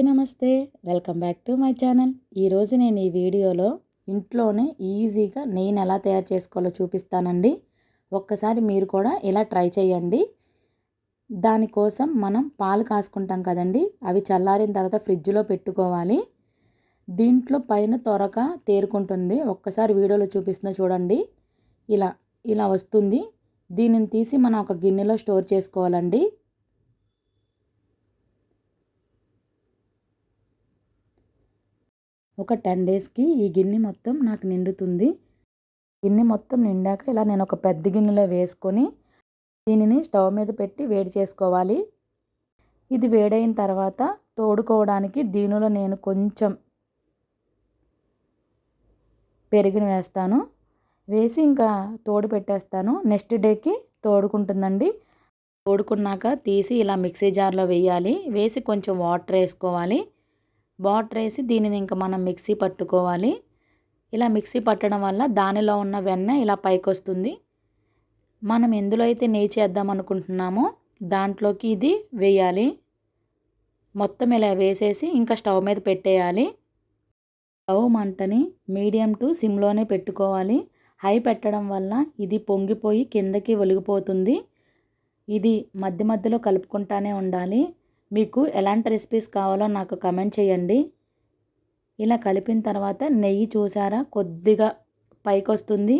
నమస్తే, welcome back to my channel. ఈరోజు నేను ఈ వీడియోలో ఇంట్లోనే ఈజీగా నెయ్యిని ఎలా తయారు చేసుకోవాలో చూపిస్తానండి. ఒక్కసారి మీరు కూడా ఇలా ట్రై చేయండి. దానికోసం మనం పాలు కాసుకుంటాం కదండి, అవి చల్లారిన తర్వాత ఫ్రిడ్జ్లో పెట్టుకోవాలి. దీంట్లో పైన త్వరగా తేరుకుంటుంది. ఒక్కసారి వీడియోలో చూపిస్తున్నా చూడండి. ఇలా ఇలా వస్తుంది. దీనిని తీసి మనం ఒక గిన్నెలో స్టోర్ చేసుకోవాలండి. ఒక 10 డేస్కి ఈ గిన్నె మొత్తం నాకు నిండుతుంది. గిన్నె మొత్తం నిండాక ఇలా నేను ఒక పెద్ద గిన్నెలో వేసుకొని దీనిని స్టవ్ మీద పెట్టి వేడి చేసుకోవాలి. ఇది వేడైన తర్వాత తోడుకోవడానికి దీనిలో నేను కొంచెం పెరుగుని వేస్తాను. వేసి ఇంకా తోడు పెట్టేస్తాను. నెక్స్ట్ డేకి తోడుకుంటుందండి. తోడుకున్నాక తీసి ఇలా మిక్సీ జార్లో వేయాలి. వేసి కొంచెం వాటర్ వేసుకోవాలి. వాటర్ వేసి దీనిని ఇంకా మనం మిక్సీ పట్టుకోవాలి. ఇలా మిక్సీ పట్టడం వల్ల దానిలో ఉన్న వెన్న ఇలా పైకి వస్తుంది. మనం ఎందులో అయితే నెయ్యి చేద్దాం అనుకుంటున్నామో దాంట్లోకి ఇది వేయాలి. మొత్తం ఇలా వేసేసి ఇంకా స్టవ్ మీద పెట్టేయాలి. స్టవ్ మంటని మీడియం టు సిమ్లోనే పెట్టుకోవాలి. హై పెట్టడం వల్ల ఇది పొంగిపోయి కిందకి ఒలిగిపోతుంది. ఇది మధ్య మధ్యలో కలుపుకుంటానే ఉండాలి. మీకు ఎలాంటి రెసిపీస్ కావాలో నాకు కమెంట్ చేయండి. ఇలా కలిపిన తర్వాత నెయ్యి చూసారా కొద్దిగా పైకి వస్తుంది.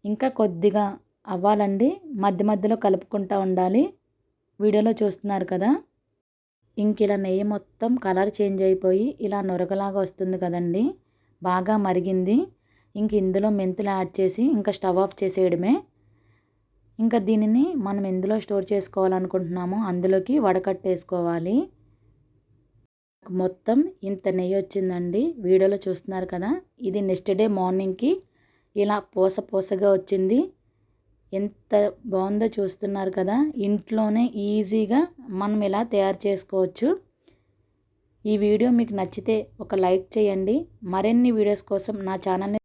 ఇంకా కొద్దిగా అవ్వాలండి. మధ్య మధ్యలో కలుపుకుంటూ ఉండాలి. వీడియోలో చూస్తున్నారు కదా. ఇంక ఇలా నెయ్యి మొత్తం కలర్ చేంజ్ అయిపోయి ఇలా నొరగలాగా వస్తుంది కదండి. బాగా మరిగింది. ఇంక ఇందులో మెంతులు యాడ్ చేసి ఇంకా స్టవ్ ఆఫ్ చేసేయడమే. ఇంకా దీనిని మనం ఎందులో స్టోర్ చేసుకోవాలనుకుంటున్నామో అందులోకి వడకట్టేసుకోవాలి. మొత్తం ఇంత నెయ్యి వచ్చిందండి. వీడియోలో చూస్తున్నారు కదా. ఇది నెక్స్ట్ డే మార్నింగ్కి ఇలా పూసగా వచ్చింది. ఎంత బాగుందో చూస్తున్నారు కదా. ఇంట్లోనే ఈజీగా మనం ఇలా తయారు చేసుకోవచ్చు. ఈ వీడియో మీకు నచ్చితే ఒక లైక్ చేయండి. మరిన్ని వీడియోస్ కోసం నా ఛానల్ని